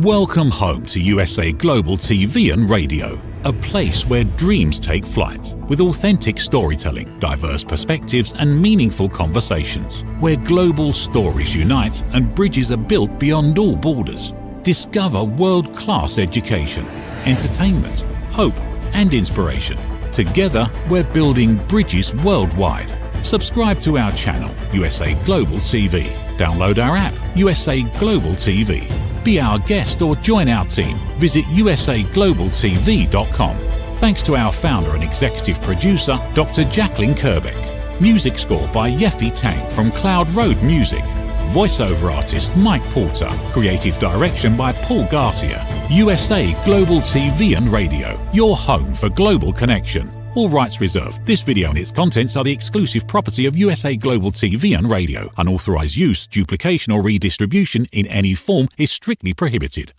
Welcome home to USA Global TV and Radio, a place where dreams take flight, with authentic storytelling, diverse perspectives and meaningful conversations, where global stories unite and bridges are built beyond all borders. Discover world-class education, entertainment, hope and inspiration. Together, we're building bridges worldwide. Subscribe to our channel, USA Global TV. Download our app, USA Global TV. Be our guest or join our team. Visit usaglobaltv.com. Thanks to our founder and executive producer, Dr. Jacqueline Kerbeck. Music score by Yeffy Tang from Cloud Road Music. Voiceover artist Mike Porter. Creative direction by Paul Garcia. USA Global TV and Radio, your home for global connection. All rights reserved. This video and its contents are the exclusive property of USA Global TV and Radio. Unauthorized use, duplication or redistribution in any form is strictly prohibited.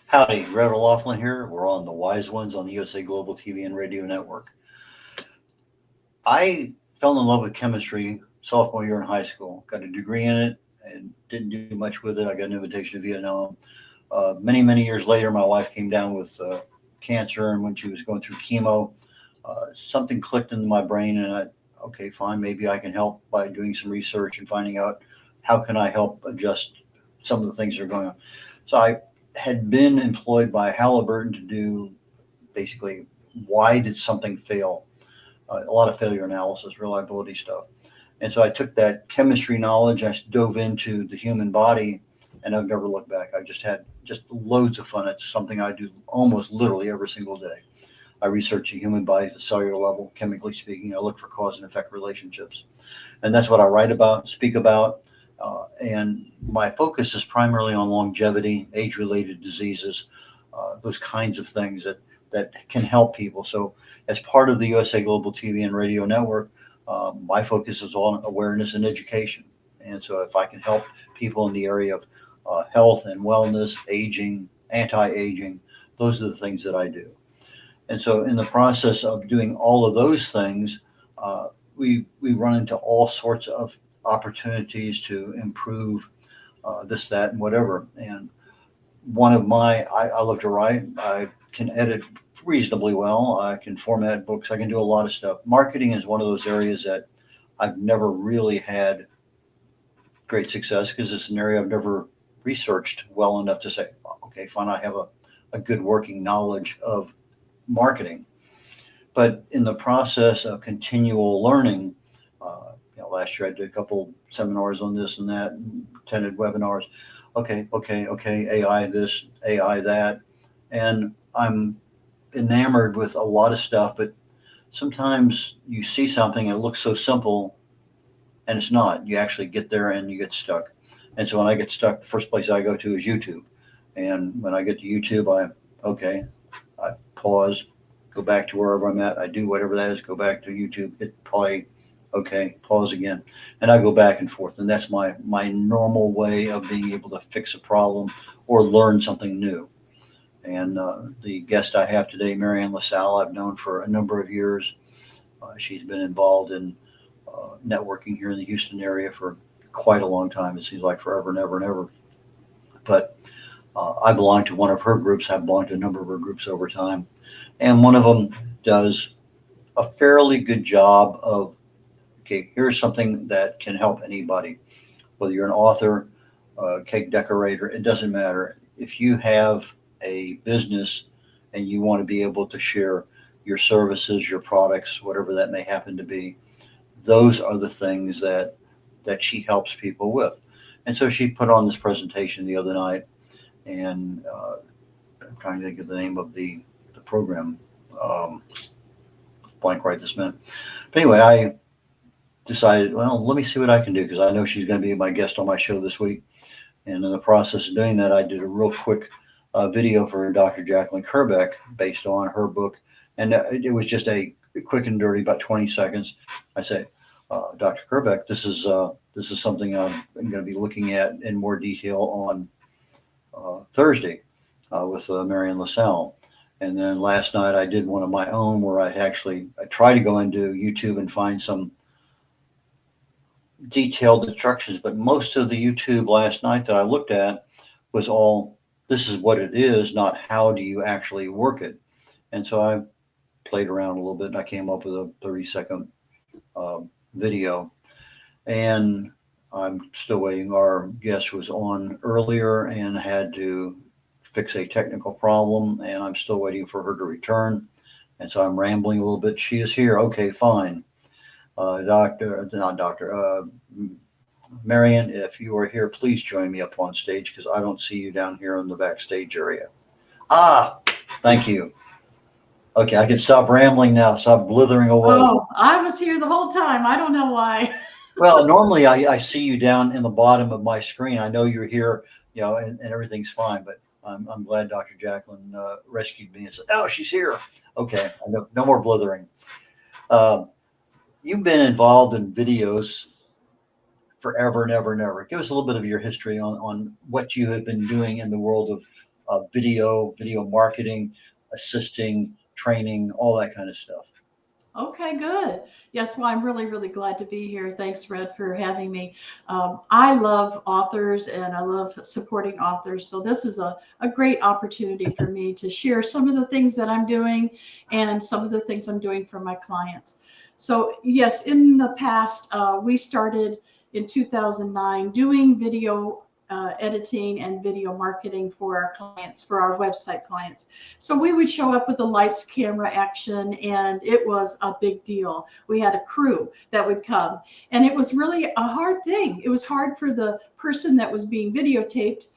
Howdy, Red O'Loughlin here. We're on The Wise Ones on the USA Global TV and Radio Network. I fell in love with chemistry sophomore year in high school. Got a degree in it and didn't do much with it. I got an invitation to Vietnam. Many years later, my wife came down with cancer, and when she was going through chemo, something clicked in my brain, and okay, fine, maybe I can help by doing some research and finding out how can I help adjust some of the things that are going on. So I had been employed by Halliburton to do basically why did something fail, a lot of failure analysis, reliability stuff. And so I took that chemistry knowledge, I dove into the human body, and I've never looked back. I've just had loads of fun. It's something I do almost literally every single day. I research the human body at the cellular level, chemically speaking. I look for cause and effect relationships. And that's what I write about, speak about. And my focus is primarily on longevity, age-related diseases, those kinds of things that can help people. So as part of the USA Global TV and Radio Network, my focus is on awareness and education. And so if I can help people in the area of health and wellness, aging, anti-aging, those are the things that I do. And so in the process of doing all of those things, we run into all sorts of opportunities to improve this, that, and whatever. And one of I love to write. I can edit reasonably well. I can format books. I can do a lot of stuff. Marketing is one of those areas that I've never really had great success because it's an area I've never researched well enough to say, okay, fine, I have a good working knowledge of marketing. But in the process of continual learning, last year I did a couple seminars on this and that, and attended webinars. Okay, AI this, AI that. And I'm enamored with a lot of stuff, but sometimes you see something and it looks so simple and it's not. You actually get there and you get stuck. And so when I get stuck, the first place I go to is YouTube. And when I get to YouTube, I pause, go back to wherever I'm at. I do whatever that is, go back to YouTube, hit play, okay, pause again. And I go back and forth. And that's my normal way of being able to fix a problem or learn something new. And the guest I have today, Marian Lasalle, I've known for a number of years. She's been involved in networking here in the Houston area for quite a long time. It seems like forever and ever and ever. But I belong to one of her groups. I've belonged to a number of her groups over time. And one of them does a fairly good job of, okay, here's something that can help anybody. Whether you're an author, cake decorator, it doesn't matter. If you have a business and you want to be able to share your services, your products, whatever that may happen to be, those are the things that she helps people with. And so she put on this presentation the other night, and I'm trying to think of the name of the program, blank right this minute. But anyway, I decided, well, let me see what I can do, because I know she's going to be my guest on my show this week. And in the process of doing that, I did a real quick video for Dr. Jacqueline Kerbeck based on her book. And it was just a quick and dirty, about 20 seconds. I say, Dr. Kerbeck, this is something I'm going to be looking at in more detail on Thursday with Marian Lasalle. And then last night I did one of my own where I tried to go into YouTube and find some detailed instructions, but most of the YouTube last night that I looked at was all, this is what it is, not how do you actually work it. And so I played around a little bit and I came up with a 30-second video. And I'm still waiting. Our guest was on earlier and had to fix a technical problem, and I'm still waiting for her to return. And so I'm rambling a little bit. She is here. Okay, fine. Marian, if you are here, please join me up on stage because I don't see you down here in the backstage area. Ah, thank you. Okay, I can stop rambling now. Stop blithering away. Oh, I was here the whole time. I don't know why. Well, normally I see you down in the bottom of my screen. I know you're here, and everything's fine. But I'm glad Dr. Jacqueline rescued me and said, "Oh, she's here." Okay, no more blithering. You've been involved in videos forever and ever and ever. Give us a little bit of your history on what you have been doing in the world of video marketing, assisting, training, all that kind of stuff. Okay, good. Yes, well, I'm really, really glad to be here. Thanks, Red, for having me. I love authors and I love supporting authors. So this is a great opportunity for me to share some of the things that I'm doing and some of the things I'm doing for my clients. So yes, in the past, we started in 2009 doing video editing and video marketing for our clients, for our website clients. So we would show up with the lights, camera, action, and it was a big deal. We had a crew that would come, and it was really a hard thing. It was hard for the person that was being videotaped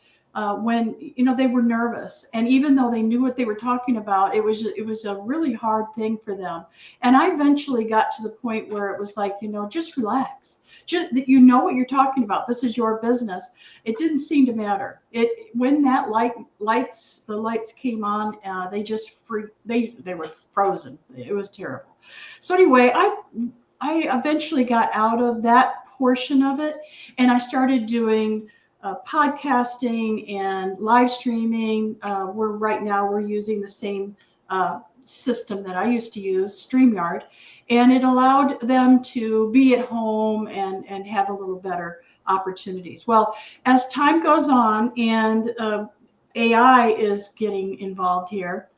when they were nervous, and even though they knew what they were talking about, it was a really hard thing for them. And I eventually got to the point where it was like, just relax. Just you know what you're talking about. This is your business. It didn't seem to matter. When that the lights came on, they just they were frozen. It was terrible. So anyway, I eventually got out of that portion of it, and I started doing podcasting and live streaming. Right now we're using the same system that I used to use, StreamYard, and it allowed them to be at home and have a little better opportunities. Well, as time goes on and AI is getting involved here,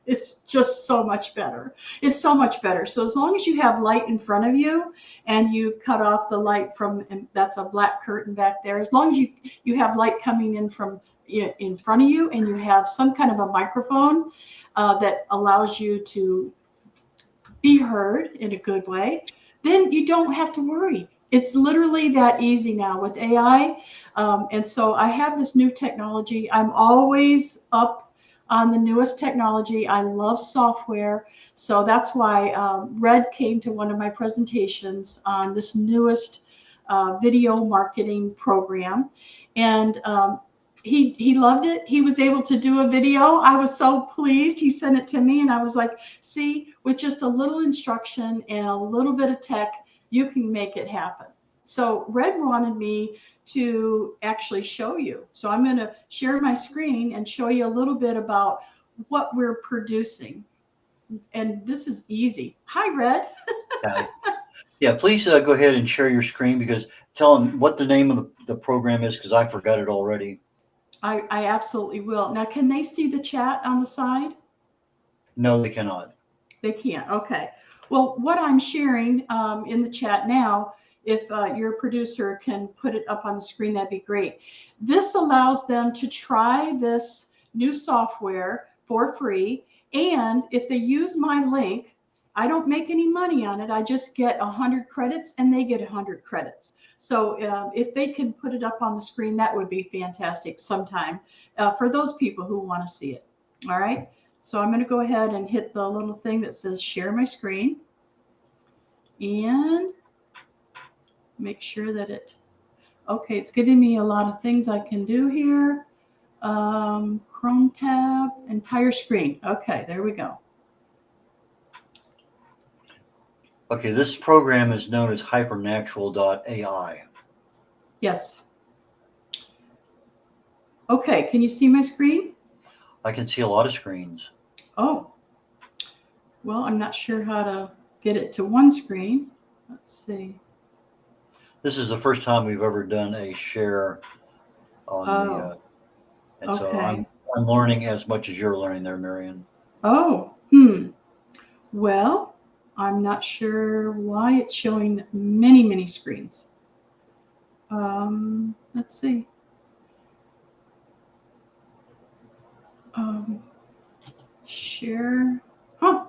it's just so much better. It's so much better. So as long as you have light in front of you and you cut off the light and that's a black curtain back there, as long as you have light coming in from in front of you and you have some kind of a microphone that allows you to be heard in a good way, then you don't have to worry. It's literally that easy now with AI. And so I have this new technology. I'm always up on the newest technology. I love software. So that's why Red came to one of my presentations on this newest video marketing program. And he loved it. He was able to do a video. I was so pleased. He sent it to me and I was like, see, with just a little instruction and a little bit of tech, you can make it happen. So Red wanted me to actually show you. So I'm going to share my screen and show you a little bit about what we're producing. And this is easy. Hi, Red. Hi. Yeah, please go ahead and share your screen because tell them what the name of the program is because I forgot it already. I absolutely will. Now, can they see the chat on the side? No, they cannot. They can't. Okay. Well, what I'm sharing in the chat now, if your producer can put it up on the screen, that'd be great. This allows them to try this new software for free. And if they use my link, I don't make any money on it. I just get 100 credits and they get 100 credits. So if they can put it up on the screen, that would be fantastic sometime for those people who want to see it. All right. So I'm going to go ahead and hit the little thing that says share my screen and make sure that okay, it's giving me a lot of things I can do here. Chrome tab, entire screen. Okay, there we go. Okay, this program is known as hypernatural.ai. Yes. Okay, can you see my screen? I can see a lot of screens. Oh, well, I'm not sure how to get it to one screen. Let's see. This is the first time we've ever done a share on the, Oh, and so okay. I'm learning as much as you're learning there, Marian. Oh, well, I'm not sure why it's showing many, many screens. Let's see. Um, share. Huh.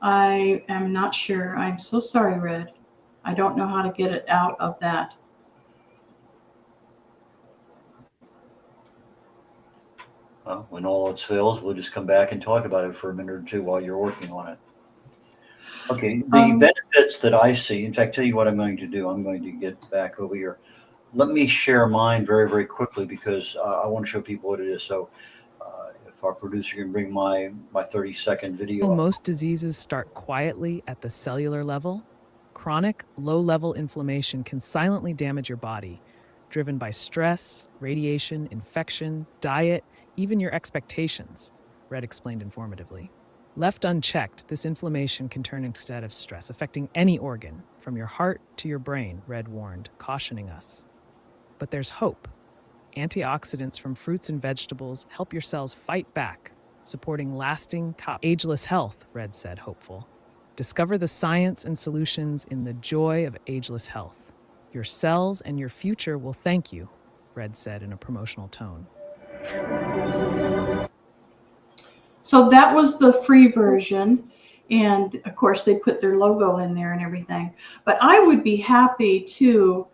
I am not sure. I'm so sorry, Red. I don't know how to get it out of that. When all else fails, we'll just come back and talk about it for a minute or two while you're working on it. Okay, the Um, benefits that I see, in fact, tell you what I'm going to do. I'm going to get back over here. Let me share mine very, very quickly because I want to show people what it is. So if our producer can bring my 30-second video up. Most diseases start quietly at the cellular level. Chronic, low-level inflammation can silently damage your body, driven by stress, radiation, infection, diet, even your expectations, Red explained informatively. Left unchecked, this inflammation can turn into oxidative stress, affecting any organ, from your heart to your brain, Red warned, cautioning us. But there's hope. Antioxidants from fruits and vegetables help your cells fight back, supporting lasting, ageless health, Red said, hopeful. Discover the science and solutions in the joy of ageless health. Your cells and your future will thank you, Red said in a promotional tone. so that was the free version. And of course, they put their logo in there and everything. But I would be happy to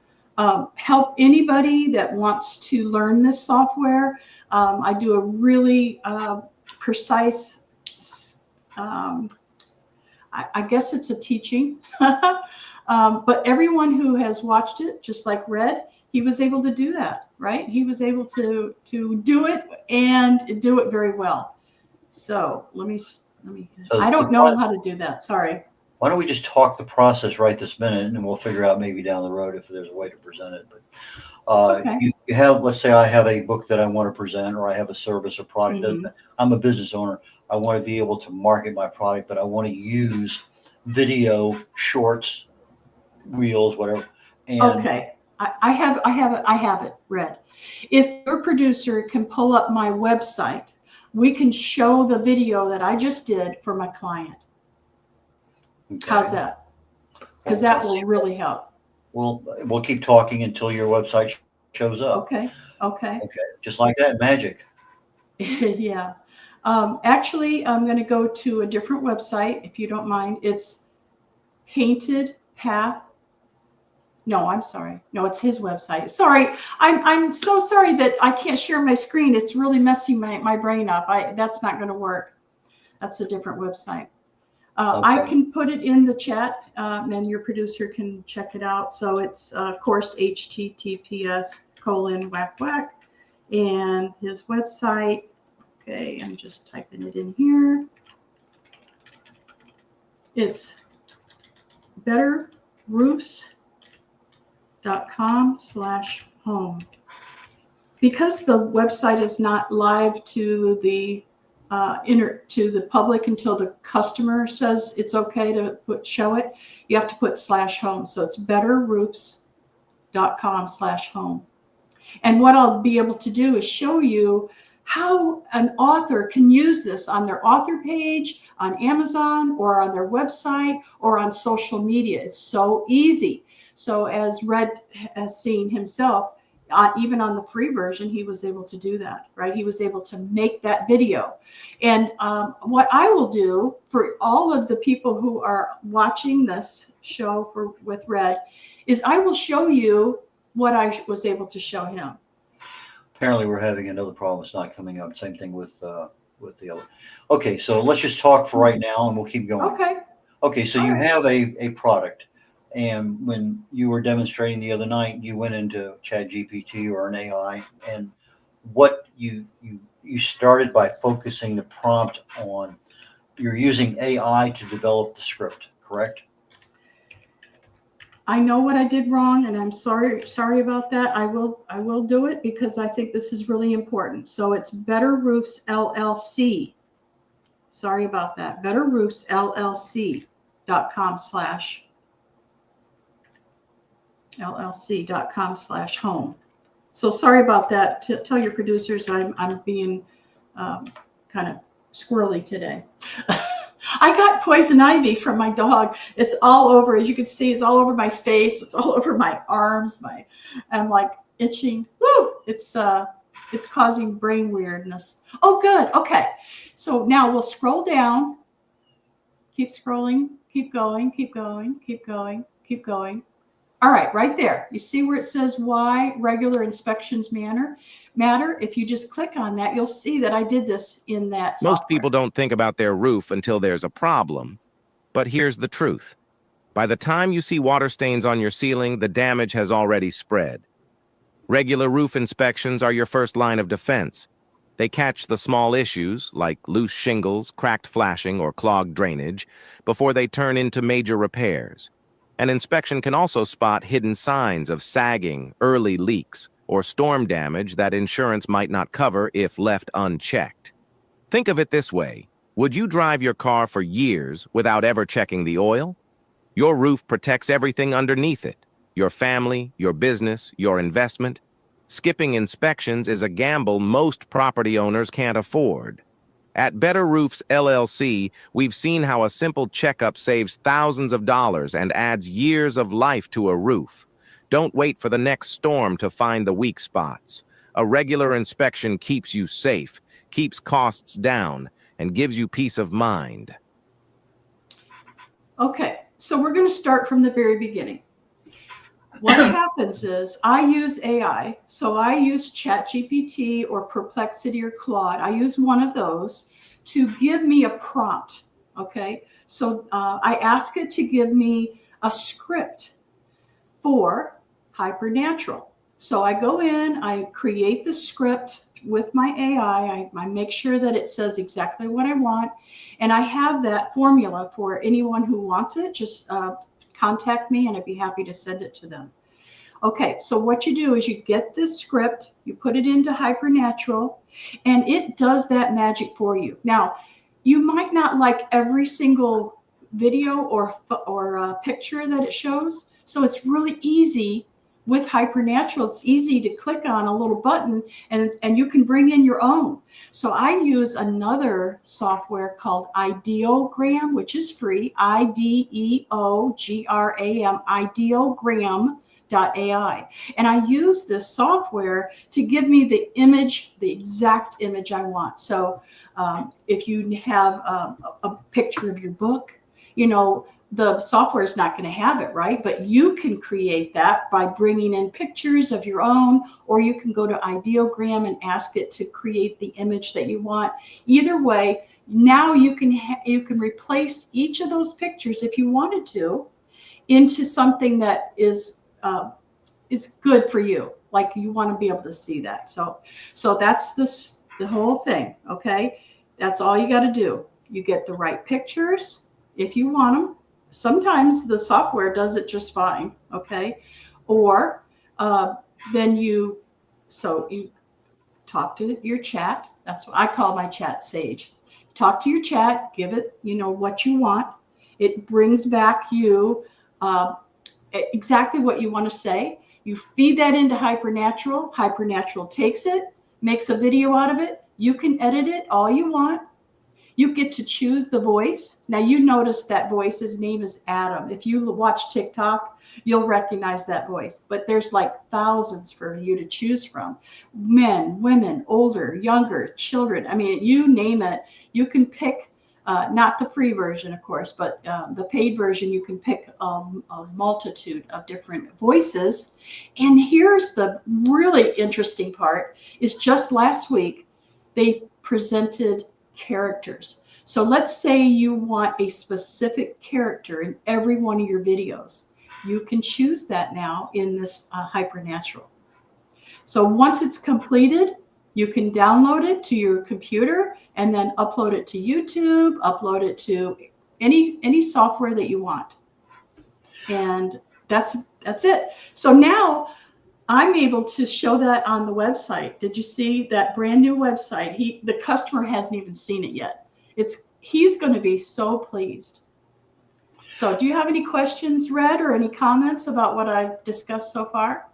help anybody that wants to learn this software. I do a really precise, I guess it's a teaching. But everyone who has watched it, just like Red, he was able to do that, right? He was able to do it and do it very well. So let me. So I don't know how to do that. Sorry. why don't we just talk the process right this minute, and then we'll figure out maybe down the road if there's a way to present it. But Okay. you have, let's say I have a book that I want to present, or I have a service or product. Mhm. I'm a business owner. I want to be able to market my product, but I want to use video, shorts, reels, whatever. And Okay. I have it, Red. If your producer can pull up my website, we can show the video that I just did for my client. okay. How's that? Because that will really help. We'll keep talking until your website shows up. Okay. Okay. Okay, just like that, magic. Yeah. Actually, I'm going to go to a different website, if you don't mind. It's Painted Path. No, I'm sorry. No, it's his website. Sorry. I'm so sorry that I can't share my screen. It's really messing my brain up. That's not going to work. That's a different website. I Okay. can put it in the chat, and your producer can check it out. So it's course https:// and his website. Okay, I'm just typing it in here. It's betterroofs.com/home. Because the website is not live to the to the public until the customer says it's okay to show it, you have to put /home. So it's betterroofs.com/home. And what I'll be able to do is show you how an author can use this on their author page, on Amazon, or on their website, or on social media. It's so easy. So as Red has seen himself, even on the free version, he was able to do that, right? He was able to make that video. And what I will do for all of the people who are watching this show with Red is I will show you what I was able to show him. Apparently, we're having another problem. It's not coming up. Same thing with the other. Okay, so let's just talk for right now, and we'll keep going. Okay. Okay, so All you right. have a product, and when you were demonstrating the other night, you went into ChatGPT or an AI, and what you started by focusing the prompt on. You're using AI to develop the script, correct? I know what I did wrong, and I'm sorry about that. I will do it because I think this is really important. So it's Better Roofs LLC. Sorry about that. BetterRoofsLLC.com/ llc.com/home. So sorry about that. Tell your producers I'm being kind of squirrely today. I got poison ivy from my dog. It's all over, as you can see, it's all over my face. It's all over my arms. I'm like itching. Woo! It's causing brain weirdness. Oh, good. Okay. So now we'll scroll down. Keep scrolling. Keep going. Keep going. Keep going. Keep going. All right, right there. You see where it says why regular inspections matter? If you just click on that, you'll see that I did this in that software. Most people don't think about their roof until there's a problem. But here's the truth. By the time you see water stains on your ceiling, the damage has already spread. Regular roof inspections are your first line of defense. They catch the small issues, like loose shingles, cracked flashing, or clogged drainage, before they turn into major repairs. An inspection can also spot hidden signs of sagging, early leaks, or storm damage that insurance might not cover if left unchecked. Think of it this way. Would you drive your car for years without ever checking the oil? Your roof protects everything underneath it. Your family, your business, your investment. Skipping inspections is a gamble most property owners can't afford. At Better Roofs LLC, we've seen how a simple checkup saves thousands of dollars and adds years of life to a roof. Don't wait for the next storm to find the weak spots. A regular inspection keeps you safe, keeps costs down, and gives you peace of mind. Okay, so we're going to start from the very beginning. What happens is I use AI. So I use ChatGPT or Perplexity or Claude. I use one of those to give me a prompt. Okay, so I ask it to give me a script for Hypernatural. So I go in, I create the script with my AI. I make sure that it says exactly what I want. And I have that formula for anyone who wants it. Just contact me and I'd be happy to send it to them. Okay, so what you do is you get this script, you put it into Hypernatural, and it does that magic for you. Now, you might not like every single video or picture that it shows, so it's really easy with Hypernatural. It's easy to click on a little button and you can bring in your own. So I use another software called Ideogram, which is free, IDEOGRAM, Ideogram.ai. And I use this software to give me the image, the exact image I want. So if you have a picture of your book, you know, the software is not going to have it, right? But you can create that by bringing in pictures of your own, or you can go to Ideogram and ask it to create the image that you want. Either way, now you can replace each of those pictures, if you wanted to, into something that is good for you. Like you want to be able to see that. So that's the whole thing. Okay, that's all you got to do. You get the right pictures if you want them. Sometimes the software does it just fine, okay? Or then you talk to your chat. That's what I call my chat Sage. Talk to your chat, give it, what you want. It brings back you exactly what you want to say. You feed that into Hypernatural. Hypernatural takes it, makes a video out of it. You can edit it all you want. You get to choose the voice. Now you notice that voice, his name is Adam. If you watch TikTok, you'll recognize that voice. But there's like thousands for you to choose from. Men, women, older, younger, children. I mean, you name it. You can pick, not the free version, of course, but the paid version, you can pick a multitude of different voices. And here's the really interesting part, is just last week, they presented characters. So let's say you want a specific character in every one of your videos. You can choose that now in this Hypernatural. So once it's completed, you can download it to your computer and then upload it to YouTube, upload it to any software that you want. And that's it. So now I'm able to show that on the website. Did you see that brand new website? The customer hasn't even seen it yet. He's going to be so pleased. So do you have any questions, Red, or any comments about what I've discussed so far?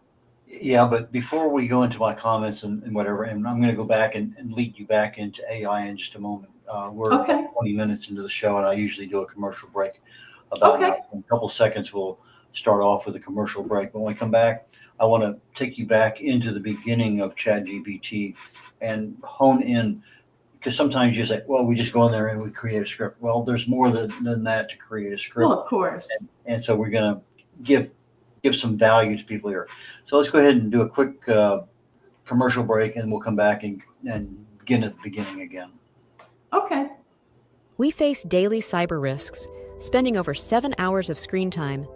Yeah, but before we go into my comments and whatever, and I'm going to go back and lead you back into AI in just a moment. We're Okay. about 20 minutes into the show, and I usually do a commercial break. About Okay. in a couple seconds, we'll start off with a commercial break. When we come back, I want to take you back into the beginning of ChatGPT and hone in, because sometimes you say, well, we just go in there and we create a script. Well, there's more than that to create a script. Well, of course. And so we're going to give some value to people here. So let's go ahead and do a quick commercial break, and we'll come back and begin at the beginning again. Okay. We face daily cyber risks, spending over 7 hours of screen time,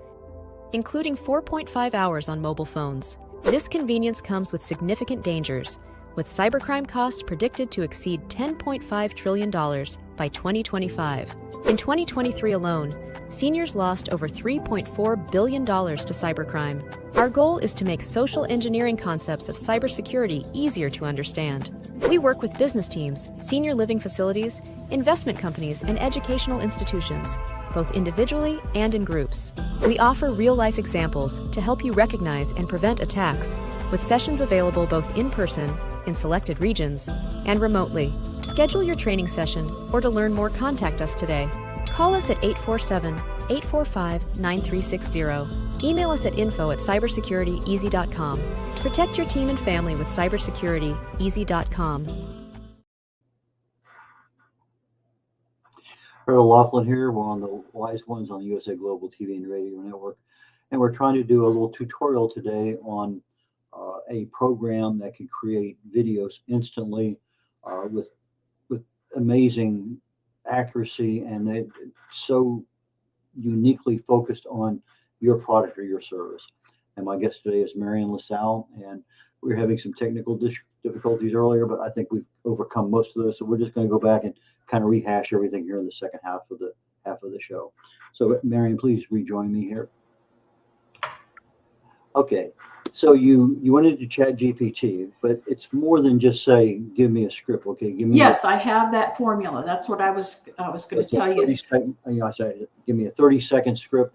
including 4.5 hours on mobile phones. This convenience comes with significant dangers, with cybercrime costs predicted to exceed $10.5 trillion by 2025. In 2023 alone, seniors lost over $3.4 billion to cybercrime. Our goal is to make social engineering concepts of cybersecurity easier to understand. We work with business teams, senior living facilities, investment companies, and educational institutions, both individually and in groups. We offer real-life examples to help you recognize and prevent attacks, with sessions available both in person, in selected regions, and remotely. Schedule your training session, or to learn more, contact us today. Call us at 847-845-9360. Email us at info@cybersecurityeasy.com. Protect your team and family with cybersecurityeasy.com. Harold Laughlin here. We're on the Wise Ones on the USA Global TV and Radio Network, and we're trying to do a little tutorial today on a program that can create videos instantly with amazing accuracy, and it's so uniquely focused on your product or your service. And my guest today is Marian Lasalle, and we were having some technical difficulties earlier, but I think we've overcome most of those. So we're just going to go back and kind of rehash everything here in the second half of the show. So Marian, please rejoin me here. Okay. So you went into ChatGPT, but it's more than just say, give me a script. Okay, give me. Yes, I have that formula. That's what I was going to tell you. I say, give me a 30-second script.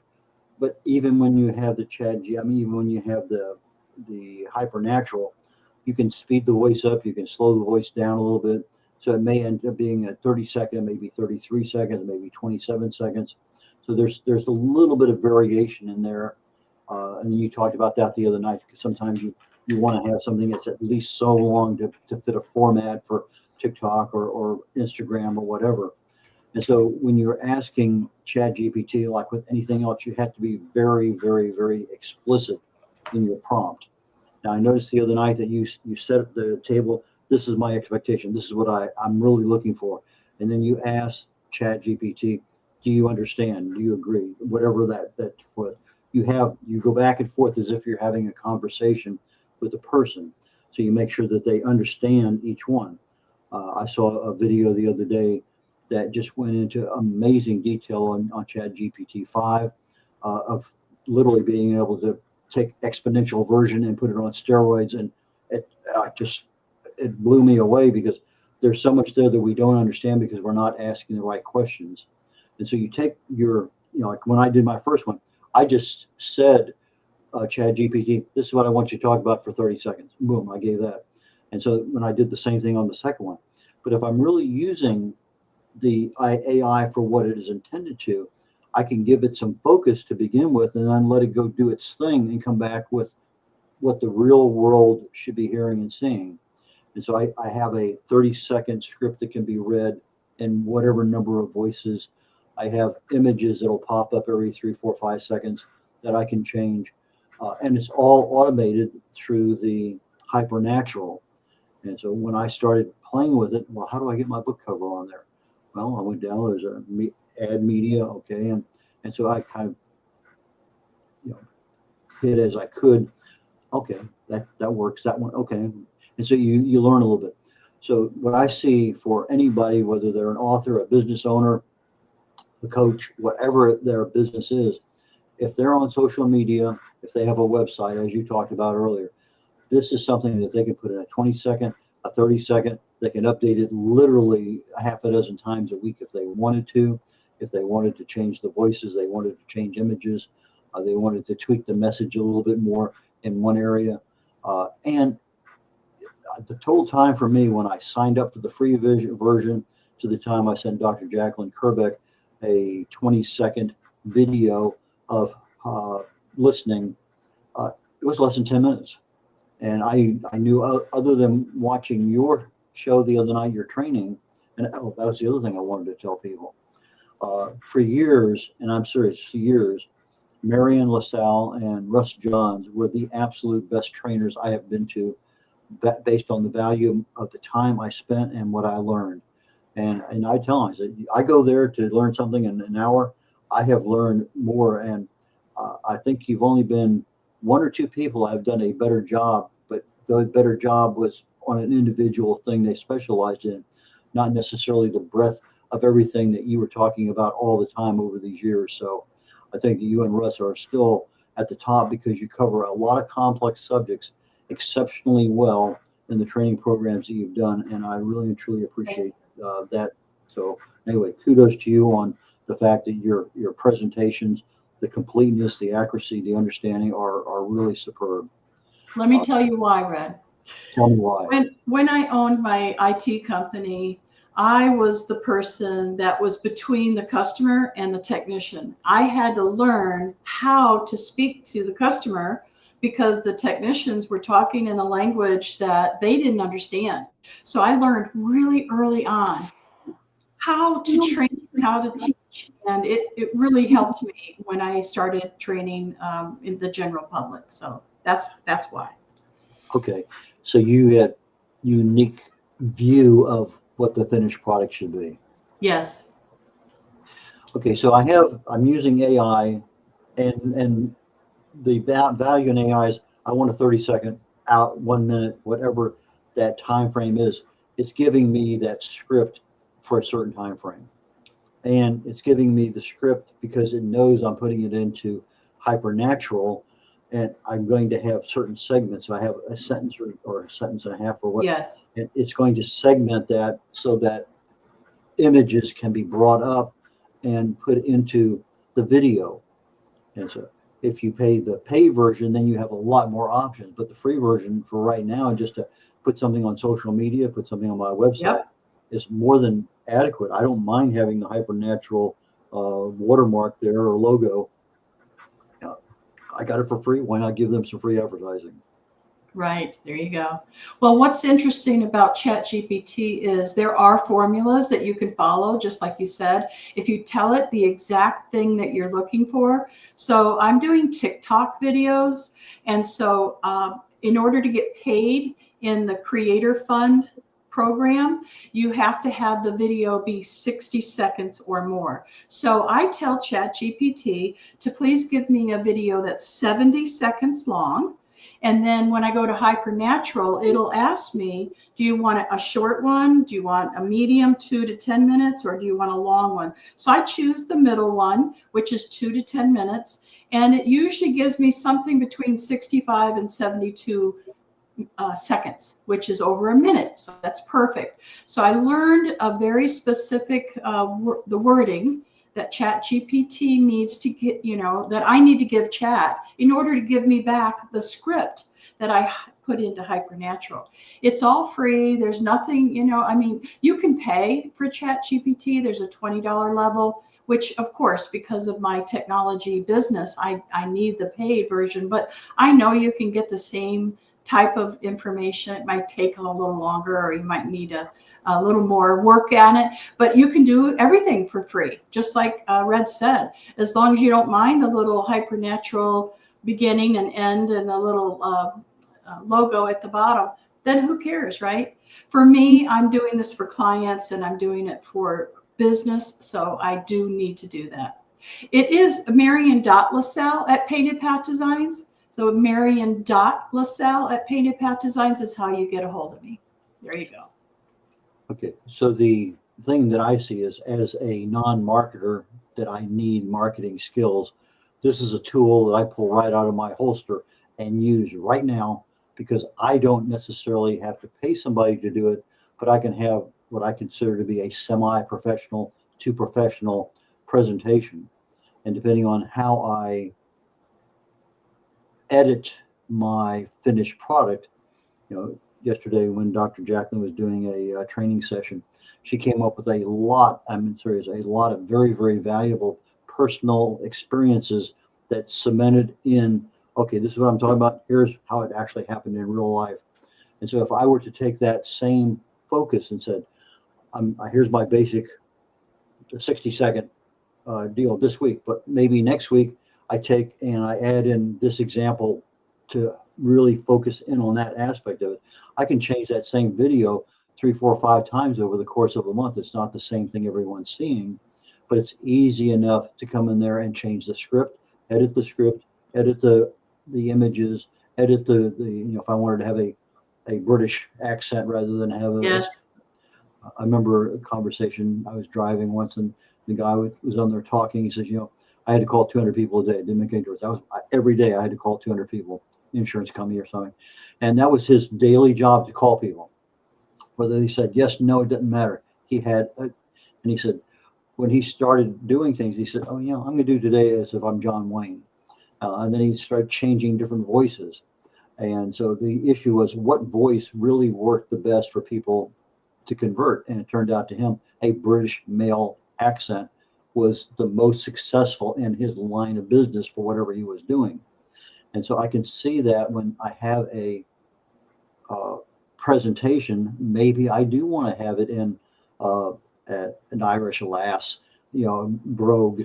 But even when you have the even when you have the hypernatural, you can speed the voice up, you can slow the voice down a little bit. So it may end up being a 30-second, maybe 33 seconds, maybe 27 seconds. So there's a little bit of variation in there. And then you talked about that the other night, because sometimes you want to have something that's at least so long to fit a format for TikTok or Instagram or whatever. And so when you're asking ChatGPT, like with anything else, you have to be very, very, very explicit in your prompt. Now, I noticed the other night that you set up the table. This is my expectation. This is what I'm really looking for. And then you ask ChatGPT, do you understand? Do you agree? Whatever that you go back and forth as if you're having a conversation with a person. So you make sure that they understand each one. I saw a video the other day that just went into amazing detail on ChatGPT 5 of literally being able to take exponential version and put it on steroids. And it blew me away, because there's so much there that we don't understand because we're not asking the right questions. And so you take like when I did my first one, I just said, ChatGPT, this is what I want you to talk about for 30 seconds. Boom, I gave that. And so when I did the same thing on the second one, but if I'm really using the AI for what it is intended to, I can give it some focus to begin with, and then let it go do its thing and come back with what the real world should be hearing and seeing. And so I have a 30-second script that can be read in whatever number of voices. I have images that'll pop up every 3, 4, 5 seconds that I can change. And it's all automated through the hypernatural. And so when I started playing with it, well, how do I get my book cover on there? Well, I went down, there's a add media, okay, and so I kind of hit as I could. Okay, that works. That one, okay, and so you learn a little bit. So what I see for anybody, whether they're an author, a business owner, a coach, whatever their business is, if they're on social media, if they have a website, as you talked about earlier, this is something that they can put in a 20-second, a 30-second. They can update it literally a half a dozen times a week if they wanted to. if they wanted to change the voices, they wanted to change images, they wanted to tweak the message a little bit more in one area. And the total time for me when I signed up for the free version to the time I sent Dr. Jacqueline Kerbeck a 20-second video of listening, it was less than 10 minutes. And I knew other than watching your show the other night, your training, and that was the other thing I wanted to tell people. For years, and I'm serious, for years, Marian Lasalle and Russ Johns were the absolute best trainers I have been to, based on the value of the time I spent and what I learned. And I tell them, I said, I go there to learn something in an hour. I have learned more. And I think you've only been one or two people have done a better job, but the better job was on an individual thing they specialized in, not necessarily the breadth of everything that you were talking about all the time over these years. So I think that you and Russ are still at the top because you cover a lot of complex subjects exceptionally well in the training programs that you've done. And I really and truly appreciate that. So anyway, kudos to you on the fact that your presentations, the completeness, the accuracy, the understanding are really superb. Let me tell you why, Red. Tell me why. When I owned my IT company, I was the person that was between the customer and the technician. I had to learn how to speak to the customer because the technicians were talking in a language that they didn't understand. So I learned really early on how to train, how to teach. And it really helped me when I started training in the general public. So that's why. Okay. So you had unique view of what the finished product should be. Yes. Okay. So I'm using AI and the value in AI is I want a 30-second out, 1 minute, whatever that time frame is. It's giving me that script for a certain time frame. And it's giving me the script because it knows I'm putting it into hypernatural and I'm going to have certain segments. I have a sentence or a sentence and a half or what. Yes. And it's going to segment that so that images can be brought up and put into the video. And so if you pay the pay version, then you have a lot more options. But the free version for right now, just to put something on social media, put something on my website, is more than adequate. I don't mind having the hypernatural watermark there or logo. I got it for free. Why not give them some free advertising? Right. There you go. Well, what's interesting about ChatGPT is there are formulas that you can follow, just like you said, if you tell it the exact thing that you're looking for. So I'm doing TikTok videos. And so in order to get paid in the Creator Fund program, you have to have the video be 60 seconds or more. So I tell ChatGPT to please give me a video that's 70 seconds long. And then when I go to Hypernatural, it'll ask me, do you want a short one? Do you want a medium, 2 to 10 minutes, or do you want a long one? So I choose the middle one, which is 2 to 10 minutes. And it usually gives me something between 65 and 72 seconds, which is over a minute. So that's perfect. So I learned a very specific, the wording that ChatGPT needs to get, that I need to give Chat in order to give me back the script that I put into Hypernatural. It's all free. There's nothing, you can pay for ChatGPT. There's a $20 level, which of course, because of my technology business, I need the paid version, but I know you can get the same type of information. It might take a little longer, or you might need a little more work on it, but you can do everything for free. Just like Red said, as long as you don't mind a little hypernatural beginning and end and a little logo at the bottom, then who cares, right? For me, I'm doing this for clients and I'm doing it for business. So I do need to do that. It is Marian Lasalle at Painted Path Designs. So Marian Lasalle at Painted Path Designs is how you get a hold of me. There you go. Okay, so the thing that I see is, as a non-marketer, that I need marketing skills. This is a tool that I pull right out of my holster and use right now because I don't necessarily have to pay somebody to do it, but I can have what I consider to be a semi-professional to professional presentation, and depending on how I edit my finished product, yesterday when Dr. Jacqueline was doing a training session, she came up with a lot of very, very valuable personal experiences that cemented in, okay, this is what I'm talking about. Here's how it actually happened in real life. And so if I were to take that same focus and said, here's my basic 60-second deal this week, but maybe next week I take and I add in this example to really focus in on that aspect of it. I can change that same video 3, 4, 5 times over the course of a month. It's not the same thing everyone's seeing, but it's easy enough to come in there and change the script, edit the images, edit the if I wanted to have a British accent rather than have a. Yes. I remember a conversation. I was driving once, and the guy was on there talking. He says, I had to call 200 people a day. It didn't make any difference. Every day I had to call 200 people, insurance company or something. And that was his daily job, to call people. Whether he said yes, no, it doesn't matter. And he said, when he started doing things, he said, I'm going to do today as if I'm John Wayne. And then he started changing different voices. And so the issue was, what voice really worked the best for people to convert? And it turned out to him, a British male accent was the most successful in his line of business for whatever he was doing. And so I can see that when I have a presentation, maybe I do want to have it in an Irish lass, brogue,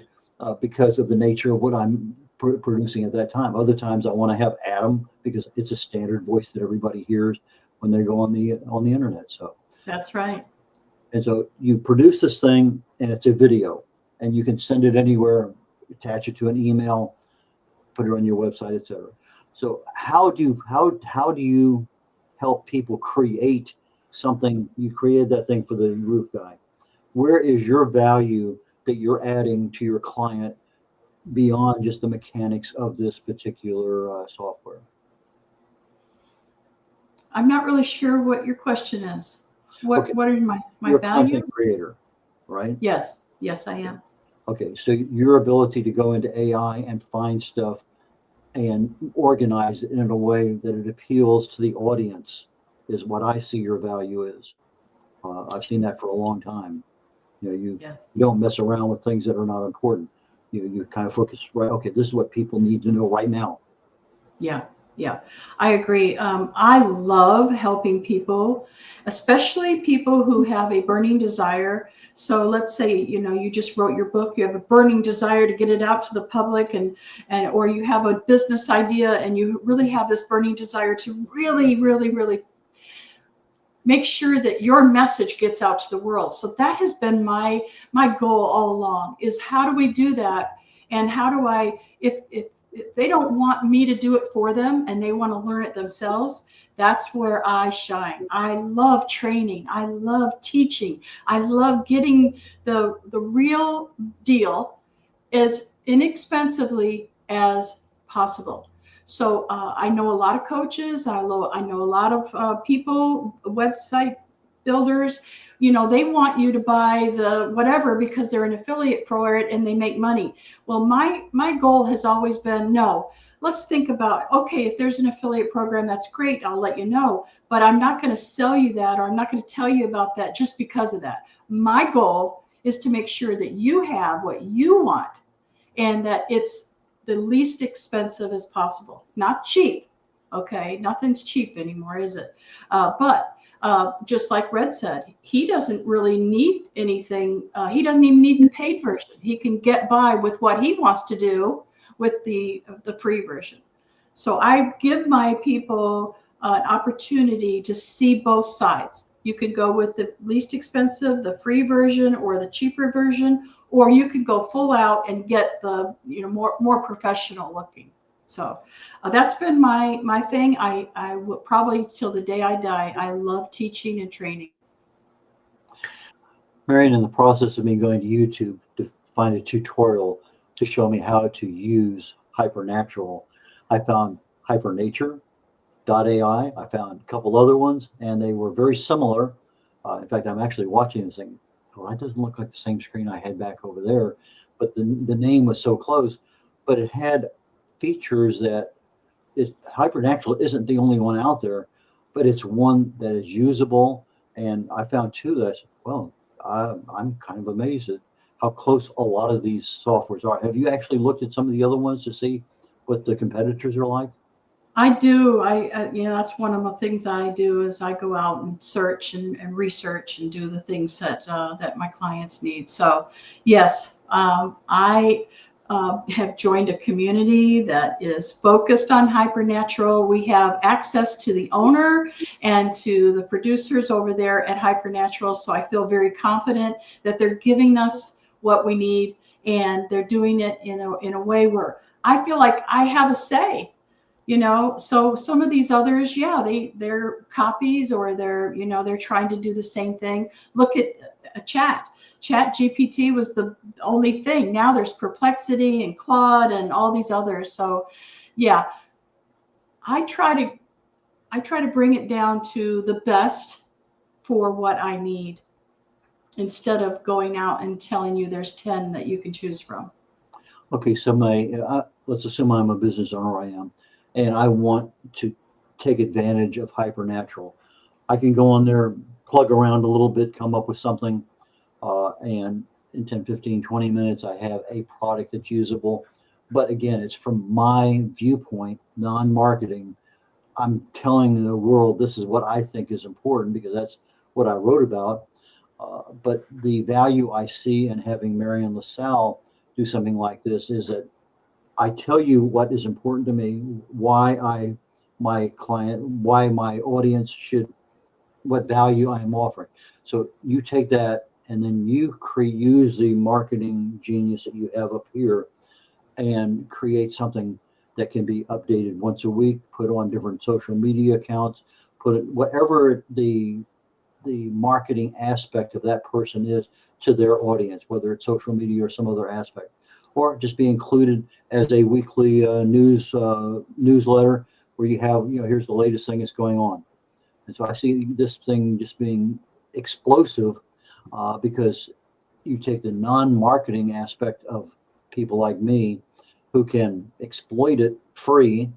because of the nature of what I'm producing at that time. Other times I want to have Adam, because it's a standard voice that everybody hears when they go on the internet. So That's right. And so you produce this thing, and it's a video, and you can send it anywhere, attach it to an email, put it on your website, etc. So how do you help people create something? You created that thing for the roof guy. Where is your value that you're adding to your client beyond just the mechanics of this particular software? I'm not really sure what your question is. What are my You're a values? content creator, right? Yes, I am. Okay, so your ability to go into AI and find stuff and organize it in a way that it appeals to the audience is what I see your value is. I've seen that for a long time. You don't mess around with things that are not important. You kind of focus, right? Okay, this is what people need to know right now. Yeah, I agree. I love helping people, especially people who have a burning desire. So let's say, you just wrote your book, you have a burning desire to get it out to the public, or you have a business idea and you really have this burning desire to really, really, really make sure that your message gets out to the world. So that has been my goal all along, is how do we do that? And how do I, if they don't want me to do it for them and they want to learn it themselves, that's where I shine. I love training. I love teaching. I love getting the real deal as inexpensively as possible. So I know a lot of coaches. I know a lot of people, website builders. They want you to buy the whatever because they're an affiliate for it and they make money. Well, my goal has always been, no, let's think about, okay, if there's an affiliate program, that's great. I'll let you know, but I'm not going to sell you that, or I'm not going to tell you about that just because of that. My goal is to make sure that you have what you want and that it's the least expensive as possible, not cheap. Okay. Nothing's cheap anymore, is it? But just like Red said, he doesn't really need anything. He doesn't even need the paid version. He can get by with what he wants to do with the free version. So I give my people an opportunity to see both sides. You could go with the least expensive, the free version, or the cheaper version, or you could go full out and get the more professional looking. So that's been my thing. I will probably till the day I die. I love teaching and training. Marian, in the process of me going to YouTube to find a tutorial to show me how to use Hypernatural, I found Hypernature.ai. I found a couple other ones, and they were very similar. In fact, I'm actually watching this thing. Well, that doesn't look like the same screen I had back over there, but the name was so close. But it had features that Hypernatural isn't the only one out there, but it's one that is usable. And I found too that I said, well, I'm kind of amazed at how close a lot of these softwares are. Have you actually looked at some of the other ones to see what the competitors are like? I do. That's one of the things I do is I go out and search and research and do the things that that my clients need. So, yes, I have joined a community that is focused on Hypernatural. We have access to the owner and to the producers over there at Hypernatural. So I feel very confident that they're giving us what we need, and they're doing it in a way where I feel like I have a say. So some of these others, yeah, they're copies, or they're trying to do the same thing. Look at a chat GPT was the only thing. Now there's Perplexity and Claude and all these others. So yeah, I try to bring it down to the best for what I need, instead of going out and telling you there's 10 that you can choose from. Okay, so let's assume I'm a business owner, I am, and I want to take advantage of Hypernatural. I can go on there, plug around a little bit, come up with something, and in 10, 15, 20 minutes, I have a product that's usable. But again, it's from my viewpoint, non-marketing. I'm telling the world this is what I think is important because that's what I wrote about. But the value I see in having Marian Lasalle do something like this is that I tell you what is important to me, why my audience should, what value I am offering. So you take that and then you use the marketing genius that you have up here and create something that can be updated once a week, put on different social media accounts, put it whatever the marketing aspect of that person is to their audience, whether it's social media or some other aspect, or just be included as a weekly newsletter where you have, here's the latest thing that's going on. And so I see this thing just being explosive because you take the non-marketing aspect of people like me who can exploit it free.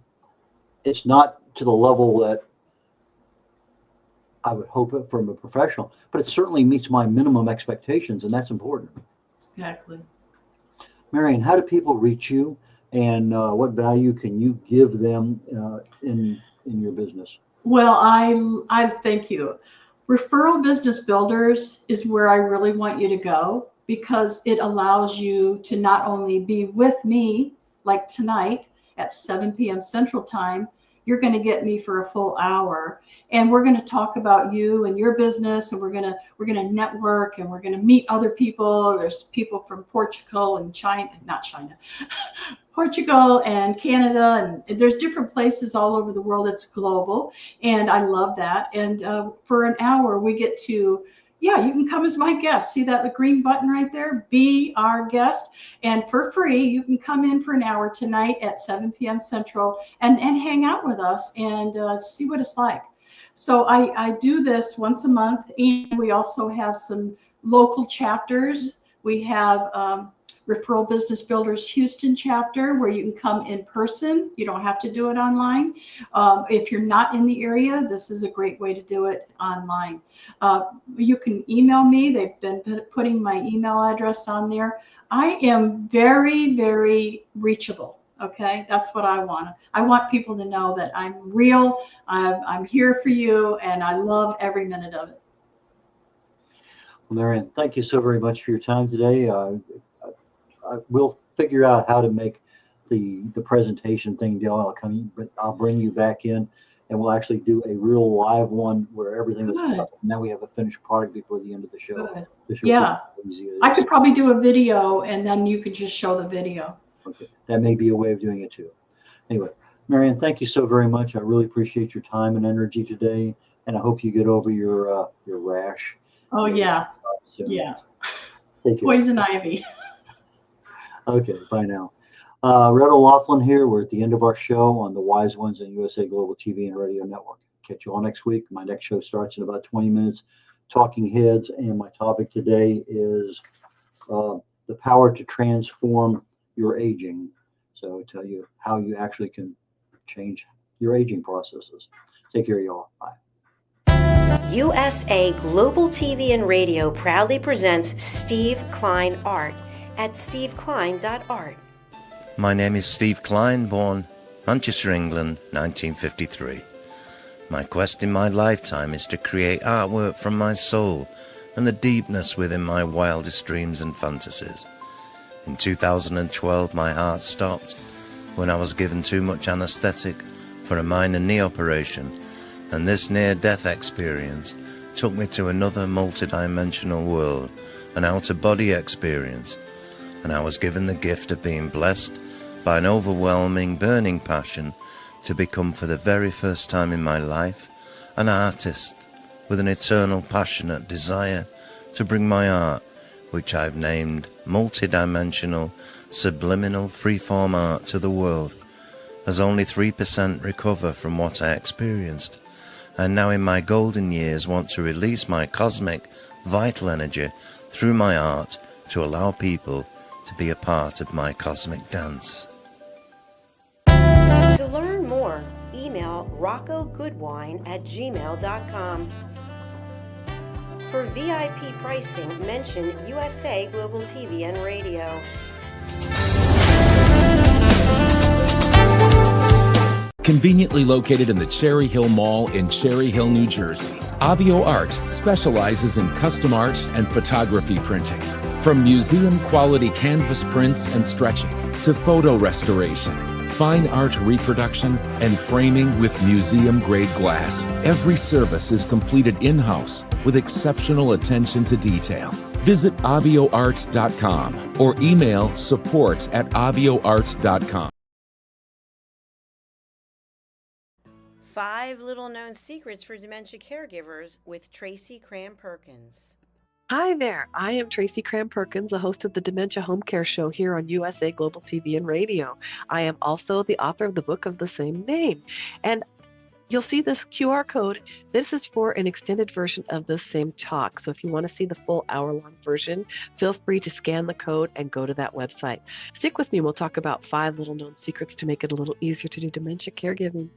It's not to the level that I would hope it from a professional, but it certainly meets my minimum expectations, and that's important. Exactly. Marian, how do people reach you, and what value can you give them in your business? Well, I thank you. Referral Business Builders is where I really want you to go, because it allows you to not only be with me like tonight at 7 p.m. Central Time. You're going to get me for a full hour, and we're going to talk about you and your business, and we're going to network, and we're going to meet other people. There's people from Portugal and Portugal and Canada, and there's different places all over the world. It's global, and I love that. And for an hour, we get to, yeah, you can come as my guest. See that green button right there? Be our guest. And for free, you can come in for an hour tonight at 7 p.m. Central and hang out with us and see what it's like. So I do this once a month, and we also have some local chapters. We have Referral Business Builders Houston chapter, where you can come in person. You don't have to do it online. If you're not in the area, this is a great way to do it online. You can email me. They've been putting my email address on there. I am very, very reachable. Okay, that's what I want. I want people to know that I'm real. I'm here for you, and I love every minute of it. Well, Marian, thank you so very much for your time today. We'll figure out how to make the presentation thing deal. I'll bring you back in, and we'll actually do a real live one where everything is up. Now we have a finished product before the end of the show. Yeah, I could probably do a video, and then you could just show the video. Okay, that may be a way of doing it too. Anyway, Marian, thank you so very much. I really appreciate your time and energy today, and I hope you get over your rash. Oh yeah, yeah. Take care. Poison ivy. Okay, bye now. Red O'Loughlin here. We're at the end of our show on the Wise Ones and USA Global TV and Radio Network. Catch you all next week. My next show starts in about 20 minutes. Talking Heads, and my topic today is the power to transform your aging. So tell you how you actually can change your aging processes. Take care, y'all. Bye. USA Global TV and Radio proudly presents Steve Klein Art at steveklein.art. My name is Steve Klein, born Manchester, England, 1953. My quest in my lifetime is to create artwork from my soul and the deepness within my wildest dreams and fantasies. In 2012, my heart stopped when I was given too much anesthetic for a minor knee operation, and this near-death experience took me to another multi-dimensional world, an out-of-body experience, and I was given the gift of being blessed by an overwhelming, burning passion to become, for the very first time in my life, an artist with an eternal, passionate desire to bring my art, which I've named multi-dimensional, subliminal, freeform art, to the world, as only 3% recover from what I experienced. And now in my golden years want to release my cosmic, vital energy through my art to allow people to be a part of my cosmic dance. To learn more, email roccogoodwine@gmail.com. For VIP pricing, mention USA Global TV and Radio. Conveniently located in the Cherry Hill Mall in Cherry Hill, New Jersey, Avio Art specializes in custom art and photography printing. From museum-quality canvas prints and stretching to photo restoration, fine art reproduction, and framing with museum-grade glass, every service is completed in-house with exceptional attention to detail. Visit avioart.com or email support@avioart.com. 5 Little Known Secrets for Dementia Caregivers with Tracy Cram-Perkins. Hi there, I am Tracy Cram-Perkins, the host of the Dementia Home Care Show here on USA Global TV and Radio. I am also the author of the book of the same name. And you'll see this QR code. This is for an extended version of the same talk. So if you want to see the full hour-long version, feel free to scan the code and go to that website. Stick with me. We'll talk about 5 little known secrets to make it a little easier to do dementia caregiving.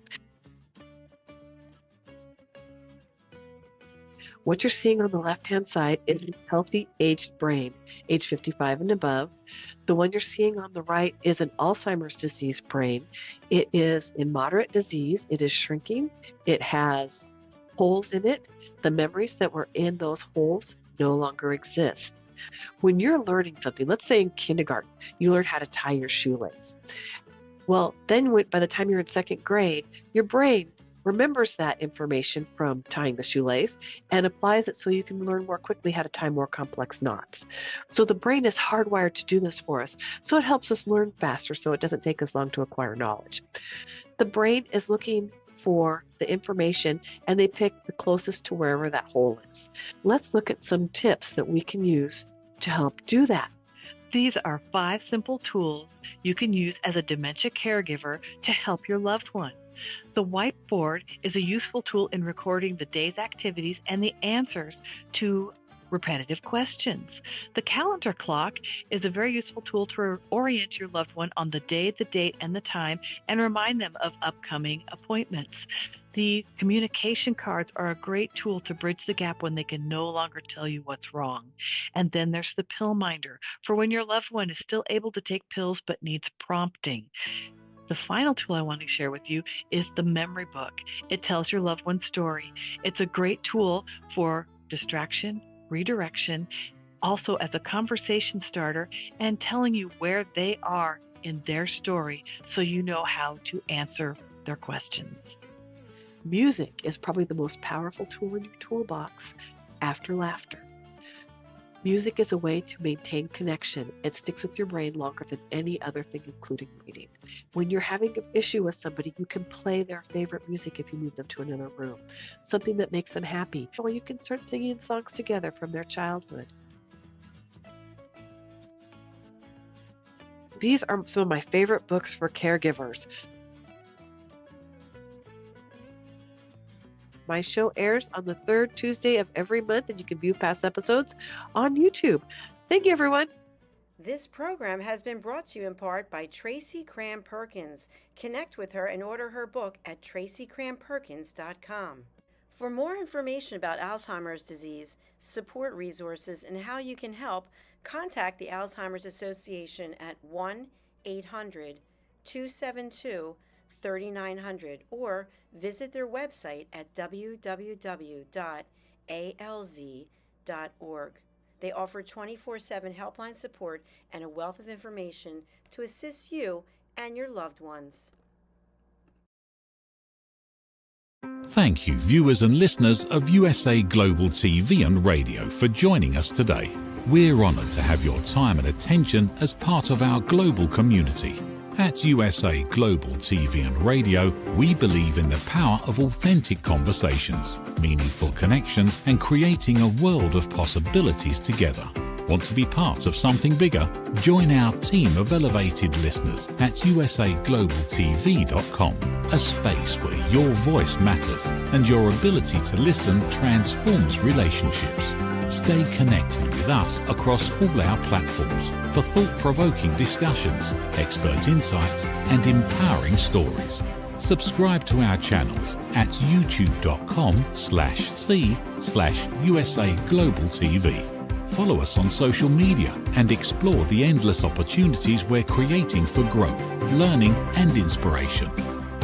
What you're seeing on the left-hand side is a healthy aged brain, age 55 and above. The one you're seeing on the right is an Alzheimer's disease brain. It is in moderate disease. It is shrinking. It has holes in it. The memories that were in those holes no longer exist. When you're learning something, let's say in kindergarten, you learn how to tie your shoelace. Well, then by the time you're in 2nd grade, your brain remembers that information from tying the shoelace and applies it so you can learn more quickly how to tie more complex knots. So the brain is hardwired to do this for us, so it helps us learn faster so it doesn't take us long to acquire knowledge. The brain is looking for the information and they pick the closest to wherever that hole is. Let's look at some tips that we can use to help do that. These are 5 simple tools you can use as a dementia caregiver to help your loved one. The whiteboard is a useful tool in recording the day's activities and the answers to repetitive questions. The calendar clock is a very useful tool to orient your loved one on the day, the date, and the time, and remind them of upcoming appointments. The communication cards are a great tool to bridge the gap when they can no longer tell you what's wrong. And then there's the pill minder for when your loved one is still able to take pills but needs prompting. The final tool I want to share with you is the memory book. It tells your loved one's story. It's a great tool for distraction, redirection, also as a conversation starter, and telling you where they are in their story so you know how to answer their questions. Music is probably the most powerful tool in your toolbox after laughter. Music is a way to maintain connection. It sticks with your brain longer than any other thing, including reading. When you're having an issue with somebody, you can play their favorite music if you move them to another room, something that makes them happy, or you can start singing songs together from their childhood. These are some of my favorite books for caregivers. My show airs on the 3rd Tuesday of every month, and you can view past episodes on YouTube. Thank you, everyone. This program has been brought to you in part by Tracy Cram Perkins. Connect with her and order her book at tracycramperkins.com. For more information about Alzheimer's disease, support resources, and how you can help, contact the Alzheimer's Association at 1-800-272-3900 or visit their website at www.alz.org. They offer 24/7 helpline support and a wealth of information to assist you and your loved ones. Thank you, viewers and listeners of USA Global TV and Radio, for joining us today. We're honored to have your time and attention as part of our global community. At USA Global TV and Radio, we believe in the power of authentic conversations, meaningful connections, and creating a world of possibilities together. Want to be part of something bigger? Join our team of elevated listeners at usaglobaltv.com, a space where your voice matters and your ability to listen transforms relationships. Stay connected with us across all our platforms for thought-provoking discussions, expert insights, and empowering stories. Subscribe to our channels at youtube.com/c/USA Global TV. Follow us on social media and explore the endless opportunities we're creating for growth, learning, and inspiration.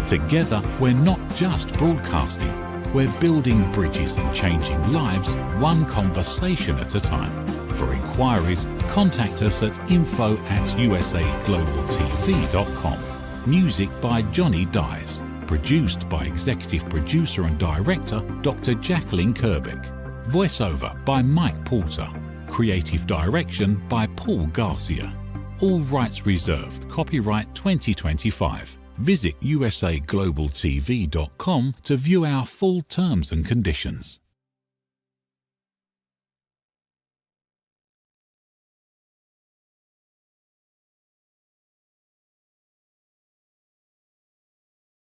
Together, we're not just broadcasting, we're building bridges and changing lives one conversation at a time. For inquiries, contact us at info@usaglobaltv.com. Music by Johnny Dyes. Produced by Executive Producer and Director Dr. Jacqueline Kerbeck. Voiceover by Mike Porter. Creative Direction by Paul Garcia. All rights reserved. Copyright 2025. Visit usaglobaltv.com to view our full terms and conditions.